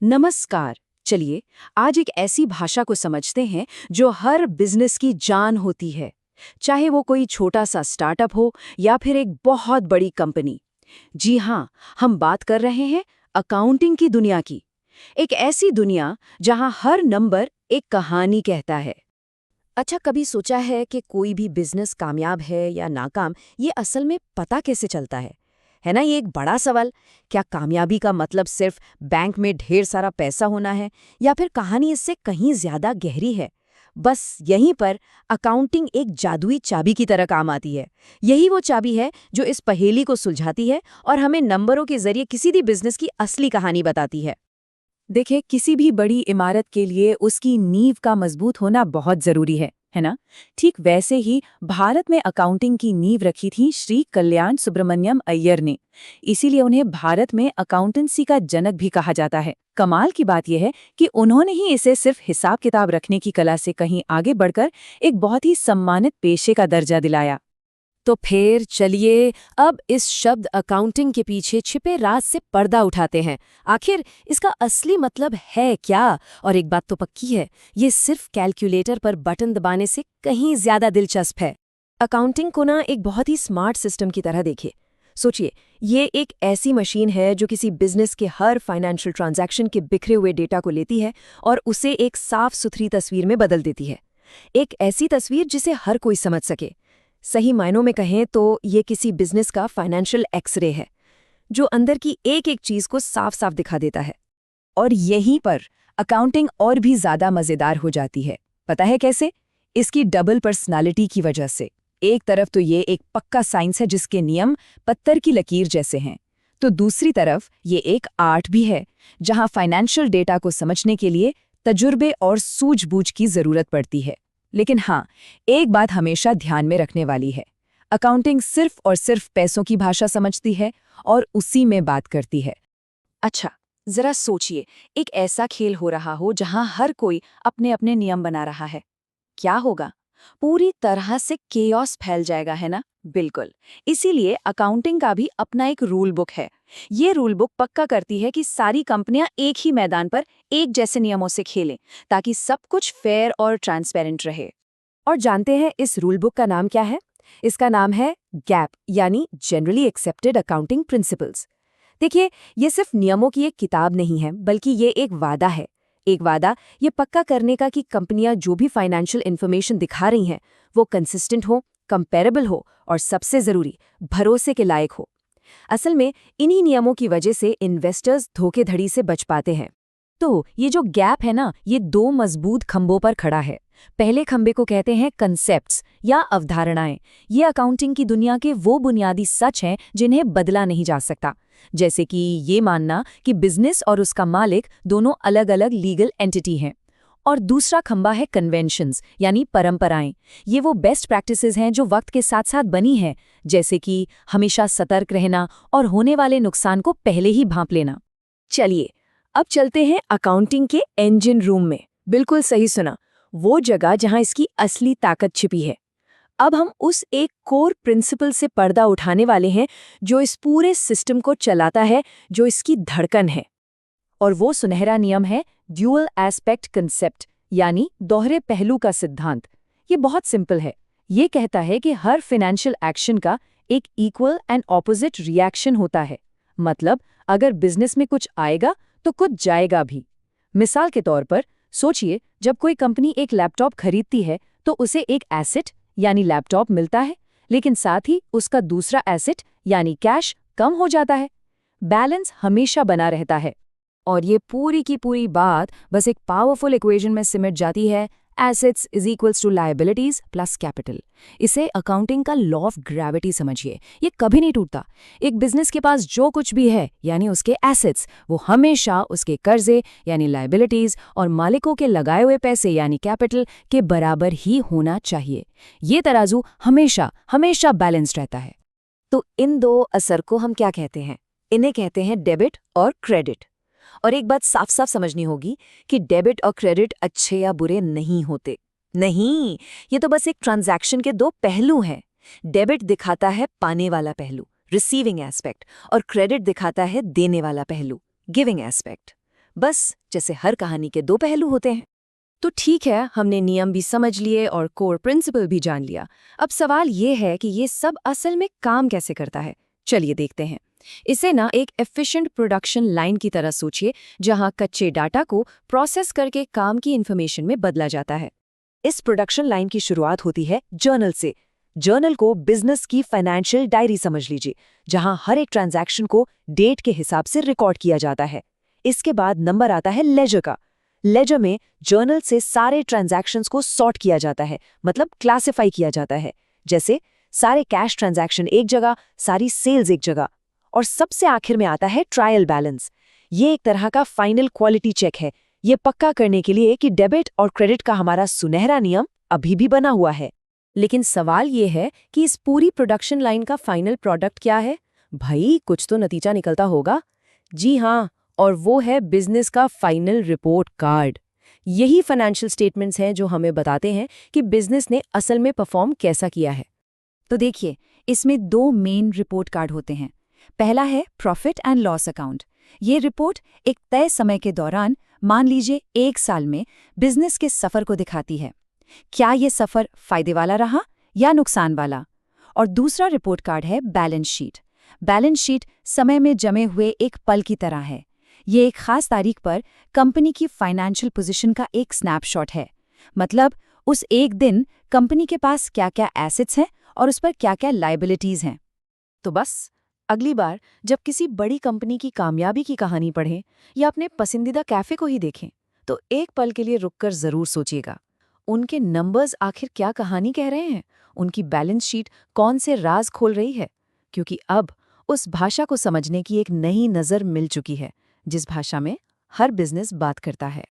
नमस्कार। चलिए आज एक ऐसी भाषा को समझते हैं जो हर बिजनेस की जान होती है, चाहे वो कोई छोटा सा स्टार्टअप हो या फिर एक बहुत बड़ी कंपनी। जी हाँ, हम बात कर रहे हैं अकाउंटिंग की दुनिया की। एक ऐसी दुनिया जहां हर नंबर एक कहानी कहता है। अच्छा, कभी सोचा है कि कोई भी बिजनेस कामयाब है या नाकाम, ये असल में पता कैसे चलता है ना? ये एक बड़ा सवाल। क्या कामयाबी का मतलब सिर्फ बैंक में ढेर सारा पैसा होना है, या फिर कहानी इससे कहीं ज्यादा गहरी है? बस यहीं पर अकाउंटिंग एक जादुई चाबी की तरह काम आती है। यही वो चाबी है जो इस पहेली को सुलझाती है और हमें नंबरों के जरिए किसी भी बिजनेस की असली कहानी बताती है। देखिए, किसी भी बड़ी इमारत के लिए उसकी नींव का मजबूत होना बहुत जरूरी है ना? ठीक वैसे ही भारत में अकाउंटिंग की नींव रखी थी श्री कल्याण सुब्रमण्यम अय्यर ने। इसीलिए उन्हें भारत में अकाउंटेंसी का जनक भी कहा जाता है। कमाल की बात यह है कि उन्होंने ही इसे सिर्फ हिसाब किताब रखने की कला से कहीं आगे बढ़कर एक बहुत ही सम्मानित पेशे का दर्जा दिलाया। तो फिर चलिए अब इस शब्द अकाउंटिंग के पीछे छिपे राज से पर्दा उठाते हैं। आखिर इसका असली मतलब है क्या? और एक बात तो पक्की है, ये सिर्फ कैलकुलेटर पर बटन दबाने से कहीं ज्यादा दिलचस्प है। अकाउंटिंग को ना एक बहुत ही स्मार्ट सिस्टम की तरह देखिए। सोचिए, ये एक ऐसी मशीन है जो किसी बिजनेस के हर फाइनेंशियल ट्रांजैक्शन के बिखरे हुए डेटा को लेती है और उसे एक साफ सुथरी तस्वीर में बदल देती है। एक ऐसी तस्वीर जिसे हर कोई समझ सके। सही मायनों में कहें तो ये किसी बिजनेस का फाइनेंशियल एक्सरे है, जो अंदर की एक एक चीज को साफ साफ दिखा देता है। और यहीं पर अकाउंटिंग और भी ज्यादा मजेदार हो जाती है। पता है कैसे? इसकी डबल पर्सनालिटी की वजह से। एक तरफ तो ये एक पक्का साइंस है जिसके नियम पत्थर की लकीर जैसे हैं, तो दूसरी तरफ ये एक आर्ट भी है जहां फाइनेंशियल डेटा को समझने के लिए तजुर्बे और सूझबूझ की जरूरत पड़ती है। लेकिन हाँ, एक बात हमेशा ध्यान में रखने वाली है। अकाउंटिंग सिर्फ और सिर्फ पैसों की भाषा समझती है और उसी में बात करती है। अच्छा, जरा सोचिए, एक ऐसा खेल हो रहा हो जहां हर कोई अपने अपने नियम बना रहा है। क्या होगा? पूरी तरह से केओस फैल जाएगा, है ना? बिल्कुल। इसीलिए अकाउंटिंग का भी अपना एक रूल बुक है। ये रूल बुक पक्का करती है कि सारी कंपनियां एक ही मैदान पर एक जैसे नियमों से खेलें, ताकि सब कुछ फेयर और ट्रांसपेरेंट रहे। और जानते हैं इस रूल बुक का नाम क्या है? इसका नाम है गैप, यानी जनरली एक्सेप्टेड अकाउंटिंग प्रिंसिपल्स। देखिए, ये सिर्फ नियमों की एक किताब नहीं है, बल्कि ये एक वादा है। एक वादा ये पक्का करने का कि कंपनियां जो भी फाइनेंशियल इन्फॉर्मेशन दिखा रही हैं, वो कंसिस्टेंट हो, कंपेरेबल हो और सबसे जरूरी, भरोसे के लायक हो। असल में इन्हीं नियमों की वजह से इन्वेस्टर्स धोखेधड़ी से बच पाते हैं। तो ये जो गैप है ना, ये दो मजबूत खंभों पर खड़ा है। पहले खंभे को कहते हैं कंसेप्ट्स या अवधारणाएं। ये अकाउंटिंग की दुनिया के वो बुनियादी सच हैं जिन्हें बदला नहीं जा सकता। जैसे कि ये मानना कि बिजनेस और उसका मालिक दोनों अलग अलग लीगल एंटिटी हैं। और दूसरा खंबा है कन्वेंशंस, यानी परंपराएं। ये वो बेस्ट प्रैक्टिसेस हैं जो वक्त के साथ साथ बनी हैं, जैसे कि हमेशा सतर्क रहना और होने वाले नुकसान को पहले ही भांप लेना। चलिए अब चलते हैं अकाउंटिंग के इंजन रूम में। बिल्कुल सही सुना, वो जगह जहां इसकी असली ताकत छिपी है। अब हम उस एक कोर प्रिंसिपल से पर्दा उठाने वाले हैं जो इस पूरे सिस्टम को चलाता है, जो इसकी धड़कन है। और वो सुनहरा नियम है ड्यूअल एस्पेक्ट कंसेप्ट, यानी दोहरे पहलू का सिद्धांत। ये बहुत सिंपल है। ये कहता है कि हर फाइनेंशियल एक्शन का एक इक्वल एंड ऑपोजिट रिएक्शन होता है। मतलब अगर बिजनेस में कुछ आएगा तो कुछ जाएगा भी। मिसाल के तौर पर सोचिए, जब कोई कंपनी एक लैपटॉप खरीदती है तो उसे एक एसेट यानी लैपटॉप मिलता है, लेकिन साथ ही उसका दूसरा एसेट यानी कैश कम हो जाता है। बैलेंस हमेशा बना रहता है। और ये पूरी की पूरी बात बस एक पावरफुल इक्वेशन में सिमट जाती है, assets is equals to liabilities plus capital. इसे अकाउंटिंग का लॉ ऑफ ग्रेविटी समझिए, ये कभी नहीं टूटता। एक बिजनेस के पास जो कुछ भी है यानी उसके एसेट्स, वो हमेशा उसके कर्जे यानी लायबिलिटीज और मालिकों के लगाए हुए पैसे यानी कैपिटल के बराबर ही होना चाहिए। ये तराजू हमेशा हमेशा बैलेंस्ड रहता है। तो इन दो असर को हम क्या कहते हैं? इन्हें कहते हैं डेबिट और क्रेडिट। और एक बात साफ साफ समझनी होगी कि डेबिट और क्रेडिट अच्छे या बुरे नहीं होते। नहीं, ये तो बस एक ट्रांजैक्शन के दो पहलू हैं। डेबिट दिखाता है पाने वाला पहलू, रिसीविंग एस्पेक्ट, और क्रेडिट दिखाता है देने वाला पहलू, गिविंग एस्पेक्ट। बस जैसे हर कहानी के दो पहलू होते हैं। तो ठीक है, हमने नियम भी समझ लिए और कोर प्रिंसिपल भी जान लिया। अब सवाल ये है कि ये सब असल में काम कैसे करता है। चलिए देखते हैं। इसे ना एक एफिशिएंट प्रोडक्शन लाइन की तरह सोचिए, जहां कच्चे डाटा को प्रोसेस करके काम की इन्फॉर्मेशन में बदला जाता है। इस प्रोडक्शन लाइन की शुरुआत होती है जर्नल से। जर्नल को बिजनेस की फाइनेंशियल डायरी समझ लीजिए, जहां हर एक ट्रांजैक्शन को डेट के हिसाब से रिकॉर्ड किया जाता है। इसके बाद नंबर आता है लेजर का। लेजर में जर्नल से सारे ट्रांजैक्शंस को सॉर्ट किया जाता है, मतलब क्लासिफाई किया जाता है। जैसे सारे कैश ट्रांजैक्शन एक जगह, सारी सेल्स एक जगह। और सबसे आखिर में आता है ट्रायल बैलेंस। ये एक तरह का फाइनल क्वालिटी चेक है, ये पक्का करने के लिए कि डेबिट और क्रेडिट का हमारा सुनहरा नियम अभी भी बना हुआ है। लेकिन सवाल ये है कि इस पूरी प्रोडक्शन लाइन का फाइनल प्रोडक्ट क्या है? भाई कुछ तो नतीजा निकलता होगा। जी हाँ, और वो है बिजनेस का फाइनल रिपोर्ट कार्ड। यही फाइनेंशियल स्टेटमेंट्स हैं जो हमें बताते हैं कि बिजनेस ने असल में परफॉर्म कैसा किया है। तो देखिए, इसमें दो मेन रिपोर्ट कार्ड होते हैं। पहला है प्रॉफिट एंड लॉस अकाउंट। ये रिपोर्ट एक तय समय के दौरान, मान लीजिए 1 साल में, बिजनेस के सफर को दिखाती है। क्या ये सफर फायदे वाला रहा या नुकसान वाला? और दूसरा रिपोर्ट कार्ड है बैलेंस शीट। बैलेंस शीट समय में जमे हुए एक पल की तरह है। ये एक खास तारीख पर कंपनी की फाइनेंशियल पोजीशन का एक स्नैपशॉट है। मतलब उस एक दिन कंपनी के पास क्या-क्या एसेट्स हैं और उस पर क्या-क्या लायबिलिटीज हैं। तो बस अगली बार जब किसी बड़ी कंपनी की कामयाबी की कहानी पढ़ें या अपने पसंदीदा कैफे को ही देखें, तो एक पल के लिए रुककर जरूर सोचिएगा, उनके नंबर्स आखिर क्या कहानी कह रहे हैं, उनकी बैलेंस शीट कौन से राज खोल रही है। क्योंकि अब उस भाषा को समझने की एक नई नज़र मिल चुकी है, जिस भाषा में हर बिजनेस बात करता है।